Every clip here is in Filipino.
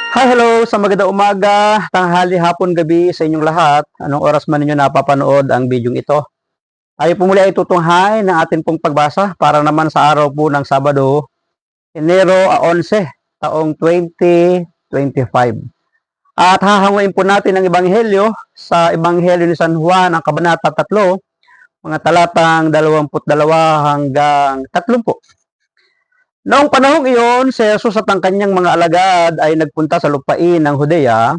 Hi, hello! Sa magandang umaga, tanghali, hapon, gabi sa inyong lahat. Anong oras man ninyo napapanood ang bidyong ito? Tayo po muli ay tutunghay ng ating pong pagbasa para naman sa araw po ng Sabado, Enero 11, taong 2025. At hahanguin po natin ang Ebanghelyo sa Ebanghelyo ni San Juan, ang Kabanata 3, mga talatang 22 hanggang 30. Noong panahong iyon, si Jesus at ang kanyang mga alagad ay nagpunta sa lupain ng Judea.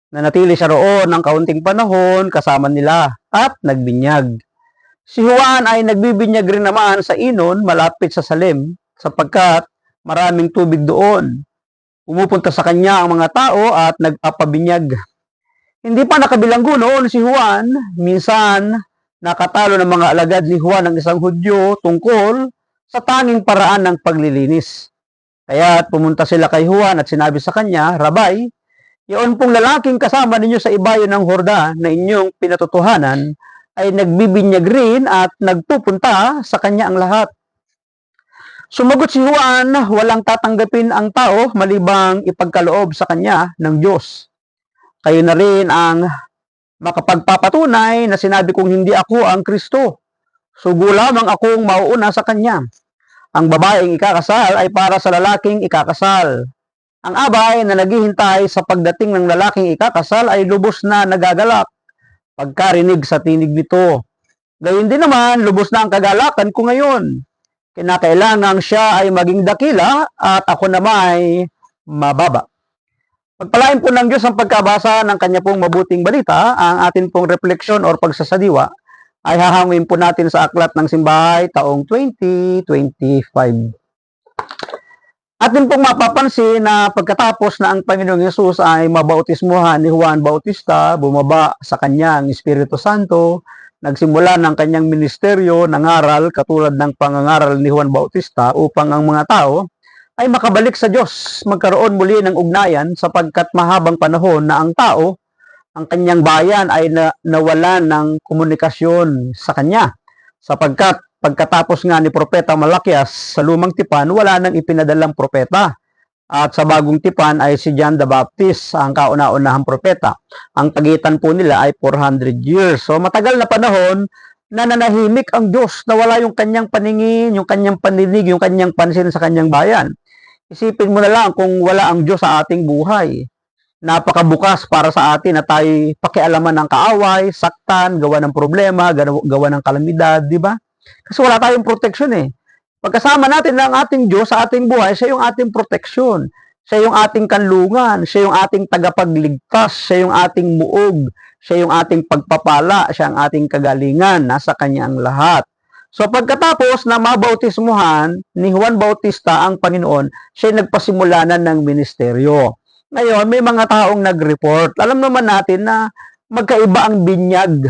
Nanatili siya roon ng kaunting panahon kasama nila at nagbinyag. Si Juan ay nagbibinyag rin naman sa Inon malapit sa Salem sapagkat maraming tubig doon. Pumupunta sa kanya ang mga tao at nagpapabinyag. Hindi pa nakabilanggo noon si Juan, minsan nakatalo ng mga alagad ni Juan ng isang Hudyo tungkol sa tanging paraan ng paglilinis. Kaya pumunta sila kay Juan at sinabi sa kanya, Rabay, yun pong lalaking kasama ninyo sa ibayo ng Hordan na inyong pinatutuhanan ay nagbibinyag rin at nagpupunta sa kanya ang lahat. Sumagot si Juan, walang tatanggapin ang tao malibang ipagkaloob sa kanya ng Diyos. Kayo na rin ang makapagpapatunay na sinabi kong hindi ako ang Kristo. Sugo lamang akong mauuna sa kanya. Ang babaeng ikakasal ay para sa lalaking ikakasal. Ang abay na naghihintay sa pagdating ng lalaking ikakasal ay lubos na nagagalak pagkarinig sa tinig nito. Gayun din naman, lubos na ang kagalakan ko ngayon. Kinakailangang siya ay maging dakila at ako naman ay mababa. Pagpalain po ng Diyos ang pagkabasa ng kanya pong mabuting balita, ang atin pong refleksyon or pagsasadiwa ay hahangin po natin sa aklat ng simbahay taong 2025. Atin pong mapapansin na pagkatapos na ang Panginoong Yesus ay mabautismuhan ni Juan Bautista, bumaba sa kanya ang Espiritu Santo, nagsimula ng kanyang ministeryo, nangaral katulad ng pangangaral ni Juan Bautista upang ang mga tao ay makabalik sa Diyos, magkaroon muli ng ugnayan sapagkat mahabang panahon na ang tao, ang kanyang bayan ay nawalan ng komunikasyon sa kanya sapagkat pagkatapos nga ni Propeta Malakias sa lumang tipan, wala nang ipinadalang propeta. At sa bagong tipan ay si John the Baptist, ang kauna-unahang propeta. Ang pagitan po nila ay 400 years. So matagal na panahon na nanahimik ang Diyos, na wala yung kanyang paningin, yung kanyang paninig, yung kanyang pansin sa kanyang bayan. Isipin mo na lang kung wala ang Diyos sa ating buhay. Napakabukas para sa atin na tayo pakialaman ng kaaway, saktan, gawa ng problema, gawa ng kalamidad, di ba? Kasi wala tayong proteksyon eh. Pagkasama natin ng ating Diyos sa ating buhay, siya yung ating proteksyon. Siya yung ating kanlungan, siya yung ating tagapagligtas, siya yung ating muog, siya yung ating pagpapala, siya ang ating kagalingan, nasa kanya ang lahat. So pagkatapos na mabautismuhan ni Juan Bautista ang Panginoon, siya nagpasimula na ng ministeryo. Ngayon, may mga taong nag-report. Alam naman natin na magkaiba ang binyag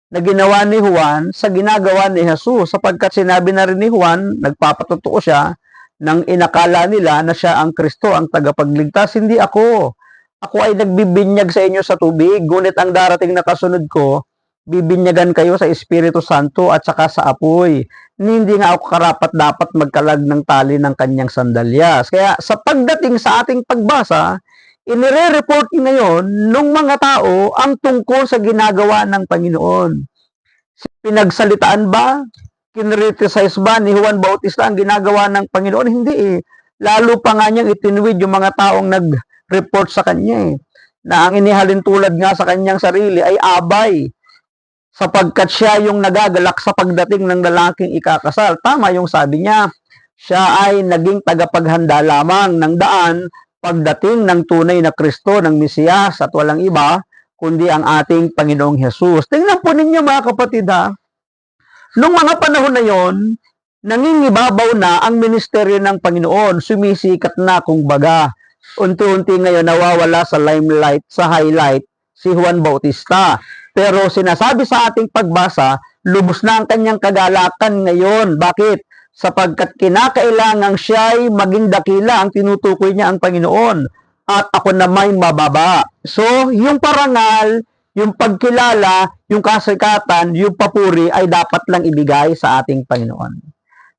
na ginawa ni Juan sa ginagawa ni Jesus sapagkat sinabi na rin ni Juan, nagpapatotoo siya, nang inakala nila na siya ang Kristo, ang tagapagligtas. Hindi ako. Ako ay nagbibinyag sa inyo sa tubig, ngunit ang darating na kasunod ko, bibinyagan kayo sa Espiritu Santo at saka sa apoy. Hindi nga ako karapat dapat magkalag ng tali ng kanyang sandalyas. Kaya sa pagdating sa ating pagbasa, inire-report ngayon ng mga tao ang tungkol sa ginagawa ng Panginoon. Pinagsalitaan ba? Kinriticize ba ni Juan Bautista ang ginagawa ng Panginoon? Hindi eh. Lalo pa nga niyang itinwid yung mga taong nag-report sa kanya eh, na ang inihalin tulad nga sa kanyang sarili ay abay sapagkat siya yung nagagalak sa pagdating ng lalaking ikakasal. Tama yung sabi niya, siya ay naging tagapaghanda lamang ng daan pagdating ng tunay na Kristo, ng Mesiyas at walang iba kundi ang ating Panginoong Hesus. Tingnan po ninyo mga kapatid ha, nung mga panahon na yon, nangingibabaw na ang ministeryo ng Panginoon, sumisikat na kumbaga. Unti-unti ngayon nawawala sa limelight, sa highlight, si Juan Bautista. Pero sinasabi sa ating pagbasa, lubos na ang kanyang kagalakan ngayon. Bakit? Sapagkat kinakailangang siya'y maging dakila, ang tinutukoy niya ang Panginoon, at ako na may mababa. So, yung parangal, yung pagkilala, yung kasikatan, yung papuri ay dapat lang ibigay sa ating Panginoon.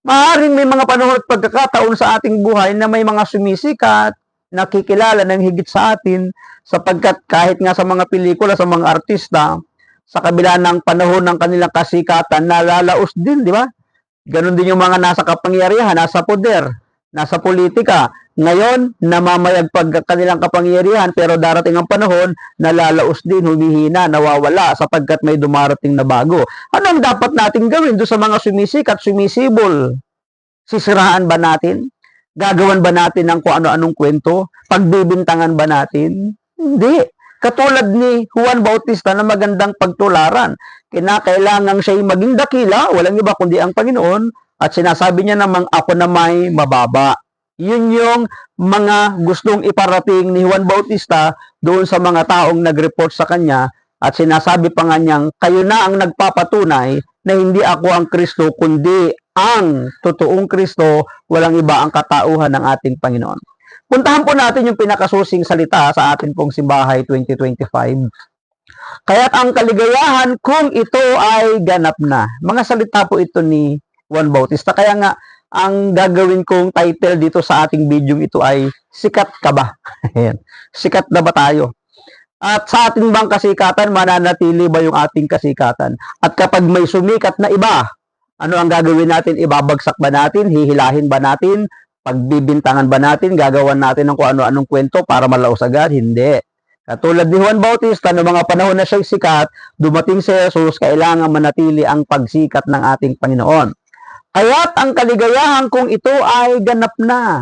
Maaaring may mga panahon at pagkakataon sa ating buhay na may mga sumisikat, nakikilala ng higit sa atin sapagkat kahit nga sa mga pelikula, sa mga artista, sa kabila ng panahon ng kanilang kasikatan, nalalaos din, di ba? Ganon din yung mga nasa kapangyarihan, nasa poder, nasa politika. Ngayon, namamayagpag kanilang kapangyarihan pero darating ang panahon, nalalaos din, humihina, nawawala sapagkat may dumarating na bago. Ano ang dapat natin gawin doon sa mga sumisikat, sumisibol? Sisiraan ba natin? Gagawan ba natin ng kung ano-anong kwento? Pagbibintangan ba natin? Hindi. Katulad ni Juan Bautista na magandang pagtularan. Kinakailangan siya'y maging dakila, walang iba kundi ang Panginoon, at sinasabi niya namang ako na may mababa. Yun yung mga gustong iparating ni Juan Bautista doon sa mga taong nag-report sa kanya at sinasabi pa nga niyang, kayo na ang nagpapatunay na hindi ako ang Kristo kundi ang totoong Kristo, walang iba ang katauhan ng ating Panginoon. Puntahan po natin yung pinakasusing salita sa atin pong Simbahay 2025. Kaya't ang kaligayahan kung ito ay ganap na. Mga salita po ito ni Juan Bautista. Kaya nga, ang gagawin kong title dito sa ating video ito ay Sikat ka ba? Sikat na ba tayo? At sa ating bang kasikatan, mananatili ba yung ating kasikatan? At kapag may sumikat na iba, ano ang gagawin natin? Ibabagsak ba natin? Hihilahin ba natin? Pagbibintangan ba natin? Gagawan natin ng kung ano-anong kwento para malaos agad? Hindi. Katulad ni Juan Bautista, noong mga panahon na siya'y sikat, dumating si Jesus, kailangan manatili ang pagsikat ng ating Panginoon. Kaya't ang kaligayahan kung ito ay ganap na.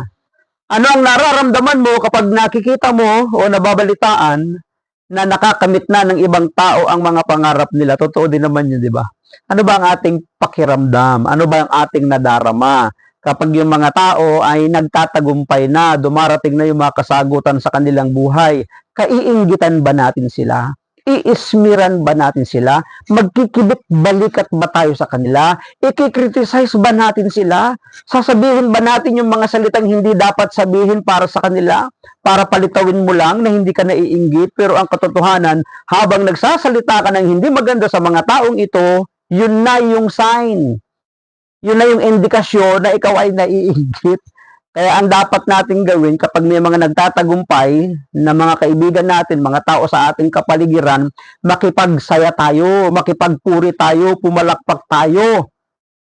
Ano ang nararamdaman mo kapag nakikita mo o nababalitaan na nakakamit na ng ibang tao ang mga pangarap nila? Totoo din naman yun, di ba? Ano ba ang ating pakiramdam? Ano ba ang ating nadarama? Kapag yung mga tao ay nagtatagumpay na, dumarating na yung mga kasagutan sa kanilang buhay, kaiinggitan ba natin sila? Iismiran ba natin sila? Magkikibit balikat ba tayo sa kanila? Ikikriticize ba natin sila? Sasabihin ba natin yung mga salitang hindi dapat sabihin para sa kanila? Para palitawin mo lang na hindi ka naiinggit? Pero ang katotohanan, habang nagsasalita ka ng hindi maganda sa mga taong ito, yun na yung sign. Yun na yung indikasyon na ikaw ay naiinggit. Kaya ang dapat natin gawin kapag may mga nagtatagumpay na mga kaibigan natin, mga tao sa ating kapaligiran, makipagsaya tayo, makipagpuri tayo, pumalakpak tayo.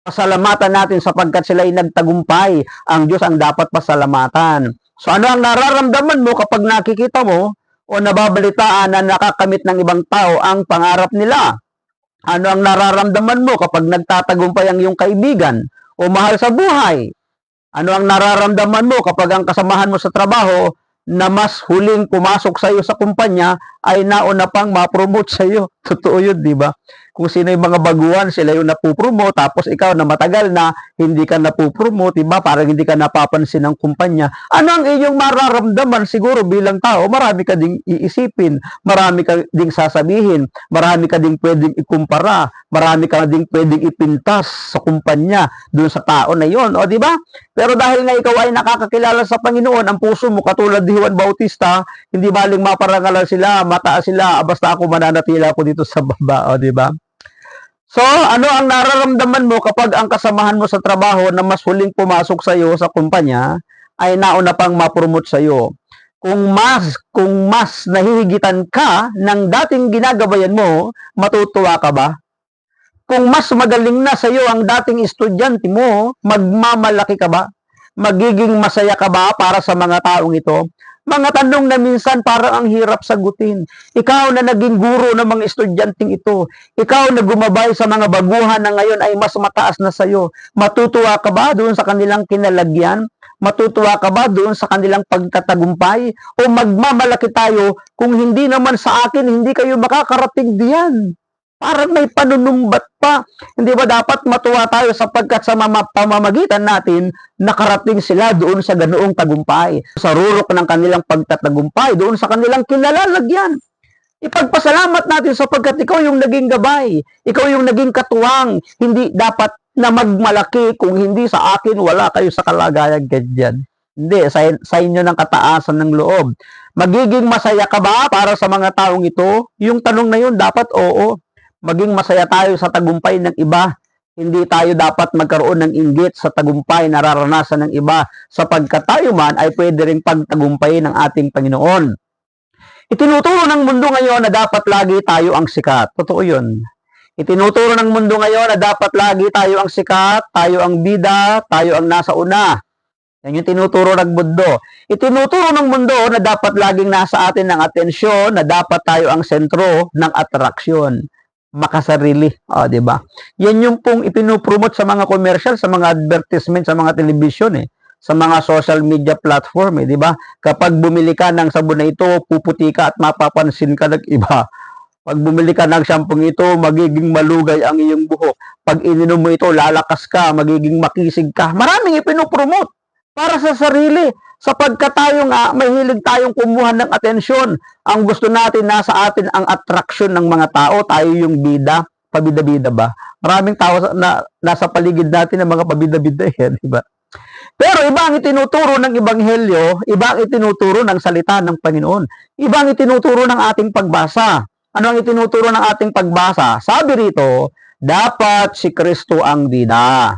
Pasalamatan natin sapagkat sila ay nagtagumpay. Ang Diyos ang dapat pasalamatan. So ano ang nararamdaman mo kapag nakikita mo o nababalitaan na nakakamit ng ibang tao ang pangarap nila? Ano ang nararamdaman mo kapag nagtatagumpay ang iyong kaibigan o mahal sa buhay? Ano ang nararamdaman mo kapag ang kasamahan mo sa trabaho na mas huling pumasok sa iyo sa kumpanya ay nauna pang ma-promote sa iyo? Totoo yun, di ba? Kung sino yung mga baguhan, sila yung napupromote, tapos ikaw na matagal na hindi ka napupromote, di ba? Parang hindi ka napapansin ng kumpanya. Ano ang iyong mararamdaman? Siguro bilang tao, marami ka ding iisipin, marami ka ding sasabihin, marami ka ding pwedeng ikumpara, marami ka ding pwedeng ipintas sa kumpanya doon sa tao na yon, o di ba? Pero dahil nga ikaw ay nakakakilala sa Panginoon, ang puso mo katulad ni Juan Bautista, hindi baling maparangalan sila, mataas sila, basta ako mananatila ako dito sa baba, o di ba? So, ano ang nararamdaman mo kapag ang kasamahan mo sa trabaho na mas huling pumasok sa iyo sa kumpanya ay nauna pang ma-promote sa iyo? Kung mas nahihigitan ka ng dating ginagabayan mo, matutuwa ka ba? Kung mas magaling na sa iyo ang dating estudyante mo, magmamalaki ka ba? Magiging masaya ka ba para sa mga taong ito? Mga tanong na minsan parang ang hirap sagutin. Ikaw na naging guro ng mga estudyanteng ito, ikaw na gumabay sa mga baguhan na ngayon ay mas mataas na sa iyo, matutuwa ka ba doon sa kanilang kinalagyan? Matutuwa ka ba doon sa kanilang pagtatagumpay? O magmamalaki tayo kung hindi naman sa akin, hindi kayo makakarating diyan? Parang may panunumbat pa. Hindi ba dapat matuwa tayo sapagkat sa pamamagitan natin, nakarating sila doon sa ganoong tagumpay. Sa rurok ng kanilang pagtatagumpay, doon sa kanilang kinalalagyan. Ipagpasalamat natin sapagkat ikaw yung naging gabay. Ikaw yung naging katuwang. Hindi dapat na magmalaki kung hindi sa akin, wala kayo sa kalagayan ganyan. Hindi, sa inyo ng kataasan ng loob. Magiging masaya ka ba para sa mga taong ito? Yung tanong na yun, dapat oo. Maging masaya tayo sa tagumpay ng iba. Hindi tayo dapat magkaroon ng inggit sa tagumpay na nararanasan ng iba sapagkat tayo man ay pwede ring pagtagumpayin ng ating Panginoon. Itinuturo ng mundo ngayon na dapat lagi tayo ang sikat. Totoo yun. Itinuturo ng mundo ngayon na dapat lagi tayo ang sikat, tayo ang bida, tayo ang nasa una. Yan yung tinuturo ng mundo. Itinuturo ng mundo na dapat laging nasa atin ng atensyon, na dapat tayo ang sentro ng atraksyon. Makasarili. O, diba? Yan yung pong ipinupromote sa mga commercial, sa mga advertisement, sa mga television, sa mga social media platform, diba? Kapag bumili ka ng sabon na ito, puputi ka at mapapansin ka ng iba. Pag bumili ka ng shampoo ito, magiging malugay ang iyong buhok. Pag ininom mo ito, lalakas ka, magiging makisig ka. Maraming ipinupromote para sa sarili. Sapagkat tayo nga, mahilig tayong kumuha ng atensyon. Ang gusto natin, nasa atin ang attraction ng mga tao. Tayo yung bida, pabida-bida ba? Maraming tao na nasa paligid natin ng mga pabida-bida di ba? Pero iba ang itinuturo ng Ebanghelyo, iba ang itinuturo ng salita ng Panginoon. Iba ang itinuturo ng ating pagbasa. Ano ang itinuturo ng ating pagbasa? Sabi rito, dapat si Kristo ang bida.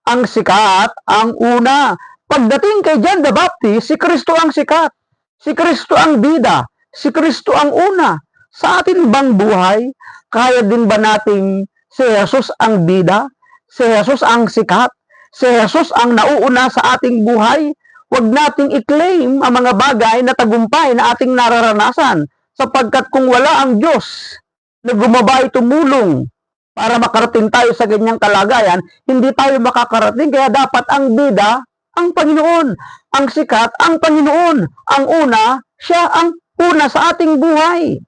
Ang sikat, ang una. Pagdating kay John the Baptist, si Kristo ang sikat. Si Kristo ang bida. Si Kristo ang una. Sa atin bang buhay, kaya din ba nating si Jesus ang bida? Si Jesus ang sikat? Si Jesus ang nauuna sa ating buhay? Huwag nating i-claim ang mga bagay na tagumpay na ating nararanasan. Sapagkat kung wala ang Diyos na gumabay tumulong para makarating tayo sa ganyang kalagayan, hindi tayo makakarating. Kaya dapat ang bida, ang Panginoon, ang sikat, ang Panginoon, ang una, siya ang una sa ating buhay.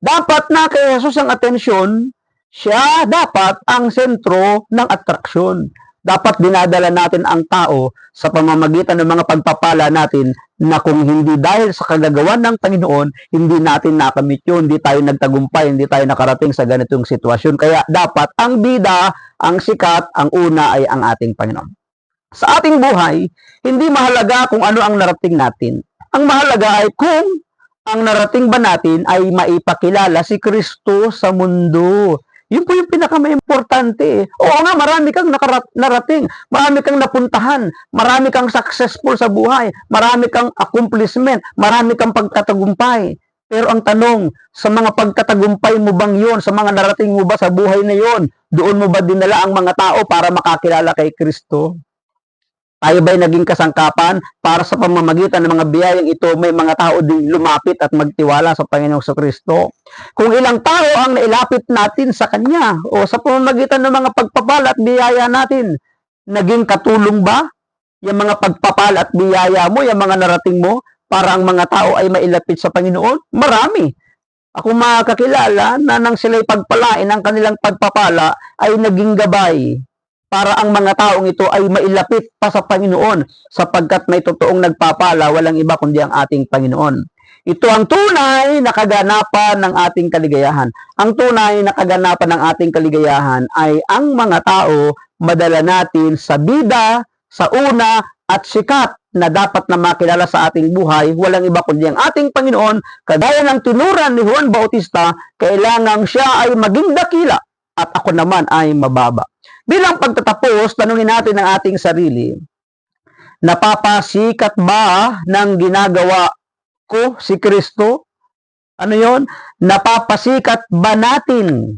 Dapat na kay Jesus ang atensyon, siya dapat ang sentro ng atraksyon. Dapat dinadala natin ang tao sa pamamagitan ng mga pagpapala natin na kung hindi dahil sa kagagawan ng Panginoon, hindi natin nakamit yun, hindi tayo nagtagumpay, hindi tayo nakarating sa ganitong sitwasyon. Kaya dapat ang bida, ang sikat, ang una ay ang ating Panginoon. Sa ating buhay, hindi mahalaga kung ano ang narating natin. Ang mahalaga ay kung ang narating ba natin ay maipakilala si Kristo sa mundo. Yun po yung pinaka-importante. Oo nga, marami kang narating, marami kang napuntahan, marami kang successful sa buhay, marami kang accomplishment, marami kang pagkatagumpay. Pero ang tanong, sa mga pagkatagumpay mo bang yun, sa mga narating mo ba sa buhay na yun, doon mo ba dinala ang mga tao para makakilala kay Kristo? Tayo ba'y naging kasangkapan para sa pamamagitan ng mga biyayang ito, may mga tao din lumapit at magtiwala sa Panginoong Kristo? Kung ilang tao ang nailapit natin sa Kanya o sa pamamagitan ng mga pagpapala at biyaya natin, naging katulong ba yung mga pagpapala at biyaya mo, yung mga narating mo, para ang mga tao ay mailapit sa Panginoon? Marami. Ako makakilala na nang sila'y pagpalain ang kanilang pagpapala ay naging gabay para ang mga taong ito ay mailapit pa sa Panginoon sapagkat may totoong nagpapala, walang iba kundi ang ating Panginoon. Ito ang tunay na kaganapan ng ating kaligayahan. Ang tunay na kaganapan ng ating kaligayahan ay ang mga tao madala natin sa bida, sa una at sikat na dapat na makilala sa ating buhay, walang iba kundi ang ating Panginoon. Kagaya ng tinuran ni Juan Bautista, kailangang siya ay maging dakila at ako naman ay mababa. Bilang pagtatapos, tanungin natin ang ating sarili, napapasikat ba ng ginagawa ko si Kristo? Ano yon? Napapasikat ba natin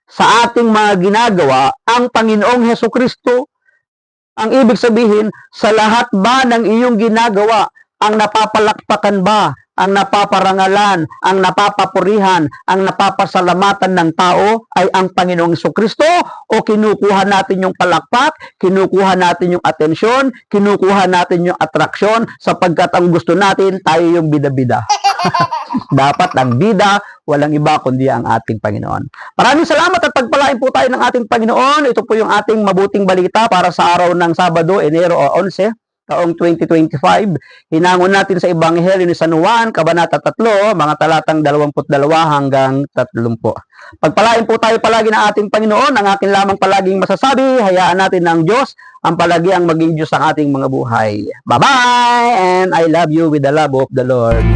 sa ating mga ginagawa ang Panginoong Hesukristo? Ang ibig sabihin, sa lahat ba ng iyong ginagawa, ang napapalakpakan ba, ang napaparangalan, ang napapapurihan, ang napapasalamatan ng tao ay ang Panginoong Jesucristo o kinukuha natin yung palakpak, kinukuha natin yung atensyon, kinukuha natin yung atraksyon sapagkat ang gusto natin tayo yung bida-bida. Dapat ang bida, walang iba kundi ang ating Panginoon. Maraming salamat at pagpalain po tayo ng ating Panginoon. Ito po yung ating mabuting balita para sa araw ng Sabado, Enero 11. Taong 2025, hinangon natin sa Ebanghelyo ni San Juan, Kabanata 3, mga talatang 22 hanggang 30. Pagpalain po tayo palagi ng ating Panginoon, ang akin lamang palaging masasabi, hayaan natin ng Diyos, ang palagi ang maging Diyos ang ating mga buhay. Bye-bye! And I love you with the love of the Lord.